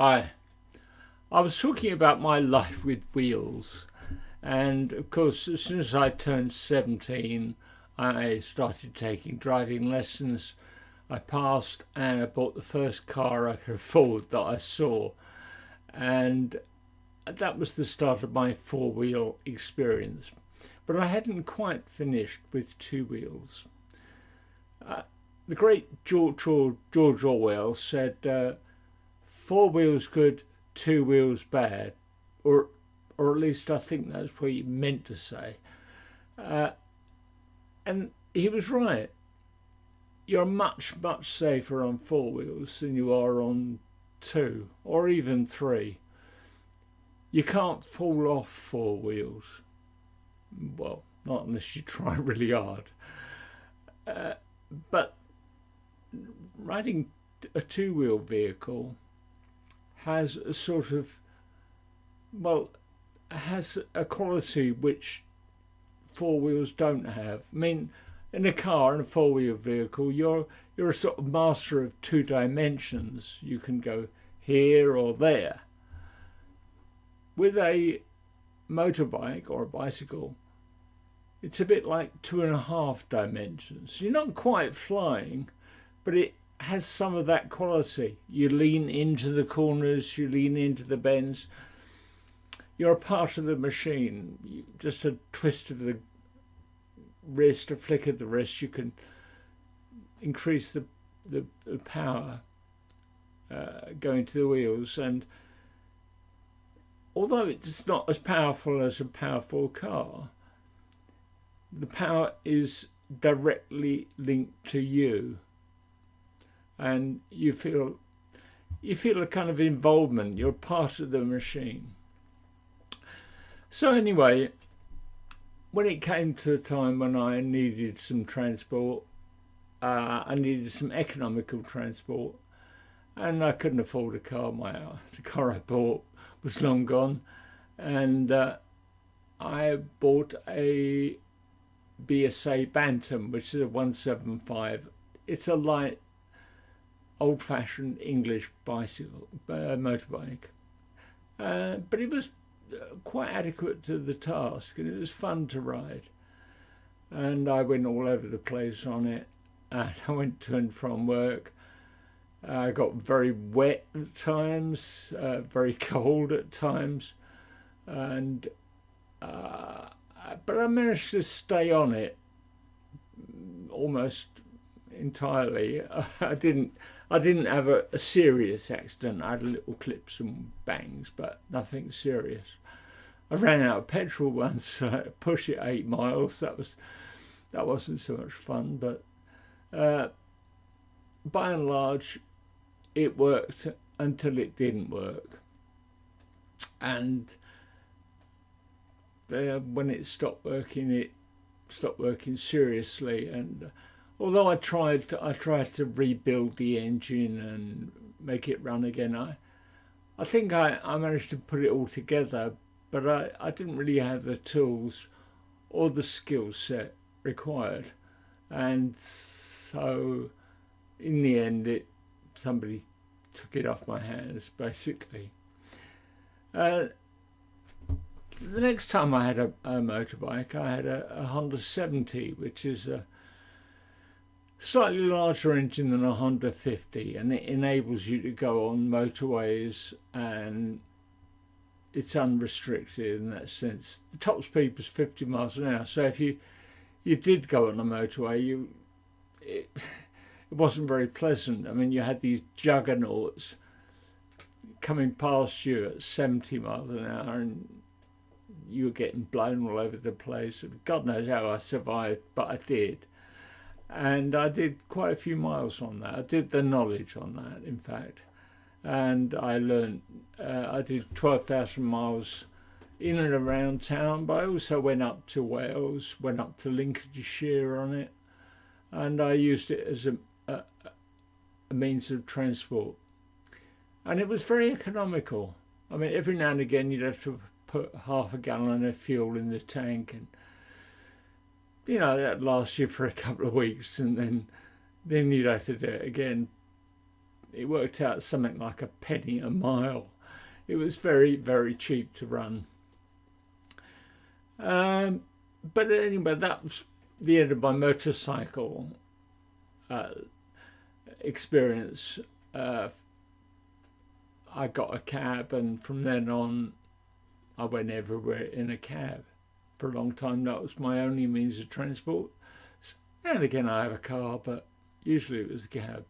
Hi. I was talking about my life with wheels, and of course, as soon as I turned 17, I started taking driving lessons. I passed and I bought the first car I could afford that I saw, and that was the start of my four wheel experience. But I hadn't quite finished with two wheels. Uh, the great George Orwell said, four wheels good, two wheels bad, or or at least I think that's what he meant to say. Uh, and he was right. You're much safer on four wheels than you are on two or even three. You can't fall off four wheels. Well, not unless you try really hard. Uh, but riding a two wheel vehicle has a sort of, well, has a quality which four wheels don't have. I mean, in a car, in a four wheel vehicle, you're a sort of master of two dimensions. You can go here or there. With a motorbike or a bicycle, it's a bit like two and a half dimensions. You're not quite flying, but it has some of that quality. You lean into the corners, you lean into the bends. You're a part of the machine. Just a twist of the wrist, a flick of the wrist, you can increase the power going to the wheels. And although it's not as powerful as a powerful car, the power is directly linked to you, and you feel a kind of involvement. You're part of the machine. So anyway, when it came to a time when I needed some transport, I needed some economical transport, and I couldn't afford a car. The car I bought was long gone, and I bought a BSA Bantam, which is a 175. It's a light, old-fashioned English bicycle, motorbike, but it was quite adequate to the task, and it was fun to ride. And I went all over the place on it, and I went to and from work. I got very wet at times, very cold at times, and uh, but I managed to stay on it almost entirely. I didn't have a serious accident. I had little clips and bangs, but nothing serious. I ran out of petrol once. Push it 8 miles. That wasn't so much fun, but uh, by and large, it worked until it didn't work, and when it stopped working seriously. And although I tried to rebuild the engine and make it run again, I think I managed to put it all together, but I didn't really have the tools or the skill set required. And so in the end, somebody took it off my hands, basically. Uh, the next time I had a motorbike, I had a Honda 70, which is a slightly larger engine than a Honda 50, and it enables you to go on motorways, and it's unrestricted in that sense. The top speed was 50 miles an hour, so if you did go on a motorway, it wasn't very pleasant. I mean, you had these juggernauts coming past you at 70 miles an hour, and you were getting blown all over the place. God knows how I survived, but I did. And I did quite a few miles on that. I did the knowledge on that, in fact. And I learned, I did 12,000 miles in and around town, but I also went up to Wales, went up to Lincolnshire on it, and I used it as a means of transport. And it was very economical. I mean, every now and again you'd have to put half a gallon of fuel in the tank, and that lasts you for a couple of weeks, and then you'd have to do it again. it worked out something like a penny a mile. It was very, very cheap to run. But anyway, that was the end of my motorcycle experience. I got a cab, and from then on, I went everywhere in a cab. For a long time, that was my only means of transport. And again, I have a car, but usually it was the cab.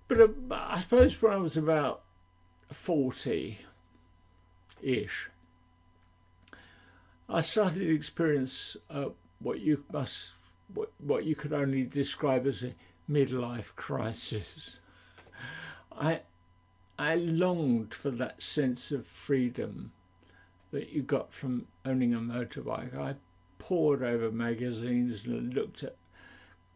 But I suppose when I was about 40-ish, I started to experience what you could only describe as a midlife crisis. I longed for that sense of freedom that you got from owning a motorbike. I pored over magazines and looked at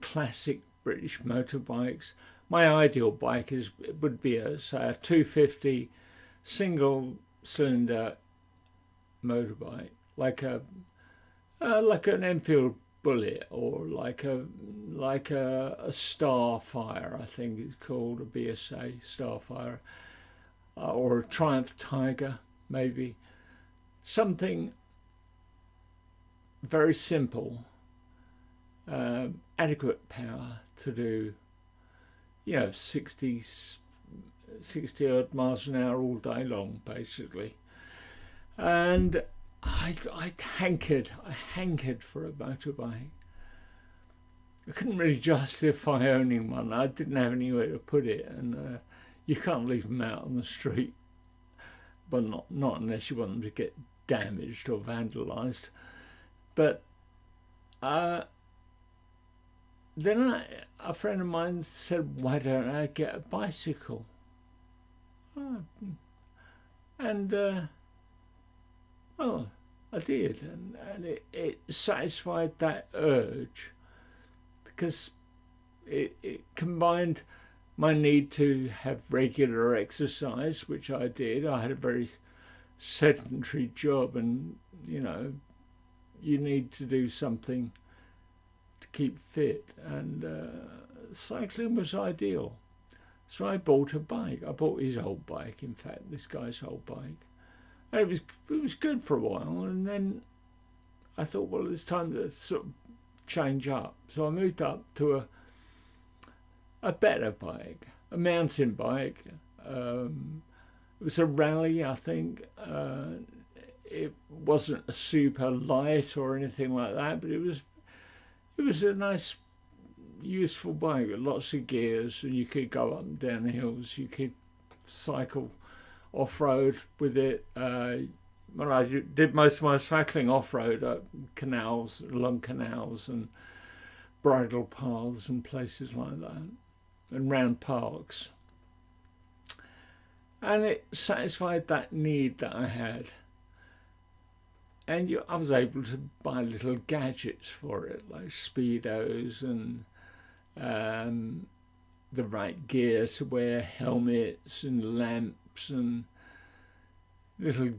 classic British motorbikes. My ideal bike would be a 250 single cylinder motorbike, like an Enfield Bullet, or like a Starfire, I think it's called, a BSA Starfire, or a Triumph Tiger, maybe. Something very simple, adequate power to do, 60 odd miles an hour all day long, basically. And I hankered for a motorbike. I couldn't really justify owning one. I didn't have anywhere to put it, and you can't leave them out on the street, but not unless you want them to get damaged or vandalised. But then a friend of mine said, "Why don't I get a bicycle?" And well, I did, and it satisfied that urge, because it combined my need to have regular exercise, which I did. I had a very sedentary job, and you need to do something to keep fit, and cycling was ideal. So I bought a bike. I bought his old bike, in fact, this guy's old bike. And it was good for a while, and then I thought, well, it's time to sort of change up. So I moved up to a better bike, a mountain bike. It was a Rally, I think. It wasn't a super light or anything like that, but it was a nice, useful bike with lots of gears, and you could go up and down hills. You could cycle off-road with it. Well, I did most of my cycling off-road at canals, along canals and bridle paths and places like that, and round parks. And it satisfied that need that I had. And I was able to buy little gadgets for it, like speedos and the right gear to wear, helmets and lamps and little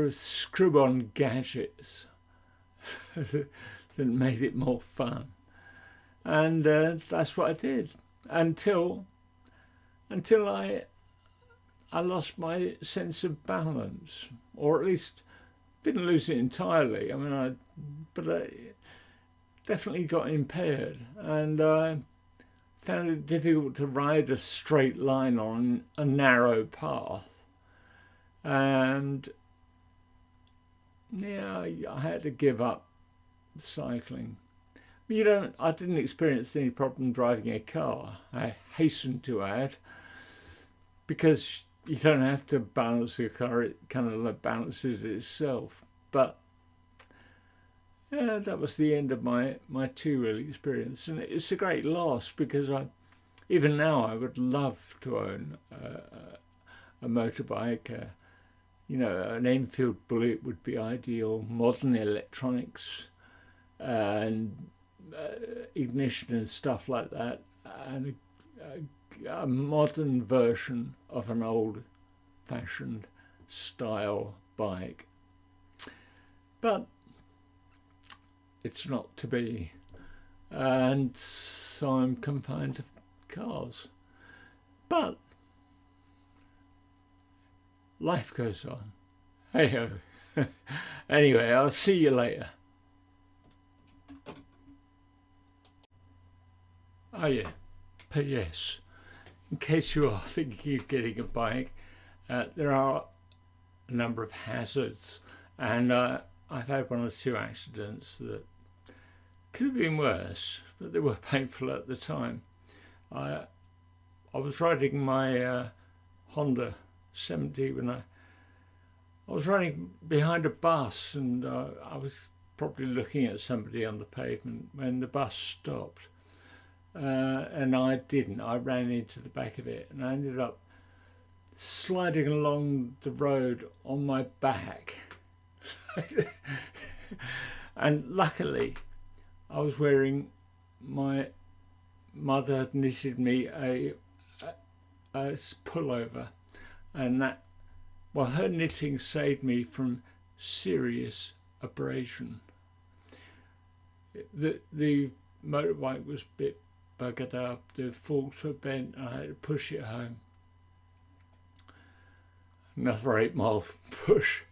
screw-on gadgets that made it more fun. And that's what I did until I lost my sense of balance, or at least didn't lose it entirely. I mean, but I definitely got impaired, and I found it difficult to ride a straight line on a narrow path. And yeah, I had to give up cycling. I didn't experience any problem driving a car, I hasten to add, because you don't have to balance your car, it kind of balances itself. But yeah, that was the end of my two-wheel experience, and it's a great loss, because even now I would love to own a motorbike. An Enfield Bullet would be ideal. Modern electronics and ignition and stuff like that, and a modern version of an old-fashioned style bike. But it's not to be, and so I'm confined to cars. But life goes on. Hey ho. Anyway, I'll see you later. Oh yeah, P.S. In case you are thinking of getting a bike, there are a number of hazards, and I've had one or two accidents that could have been worse, but they were painful at the time. I was riding my Honda 70 when I was running behind a bus, and I was probably looking at somebody on the pavement when the bus stopped. And I didn't. I ran into the back of it, and I ended up sliding along the road on my back. And luckily, I was wearing, my mother had knitted me a pullover, and that, well, her knitting saved me from serious abrasion. The motorbike was a bit buggered up, the forks were bent, and I had to push it home. Another 8 mile push.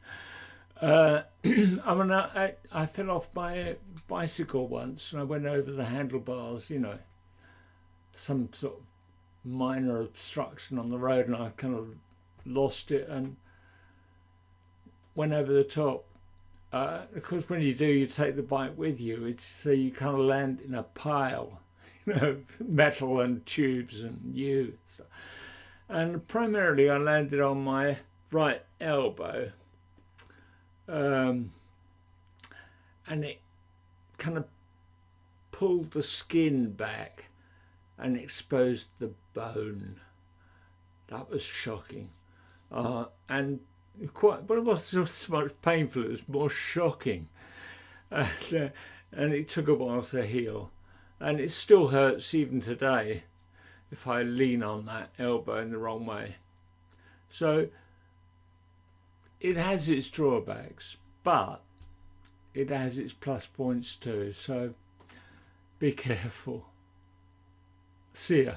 I fell off my bicycle once, and I went over the handlebars, some sort of minor obstruction on the road, and I kind of lost it and went over the top. Of course, when you do, you take the bike with you. It's so you kind of land in a pile, metal and tubes and you. And primarily, I landed on my right elbow, and it kind of pulled the skin back and exposed the bone. That was shocking, and but it wasn't so much painful. It was more shocking, and it took a while to heal, and it still hurts even today if I lean on that elbow in the wrong way. So it has its drawbacks, but it has its plus points too. So be careful. See ya.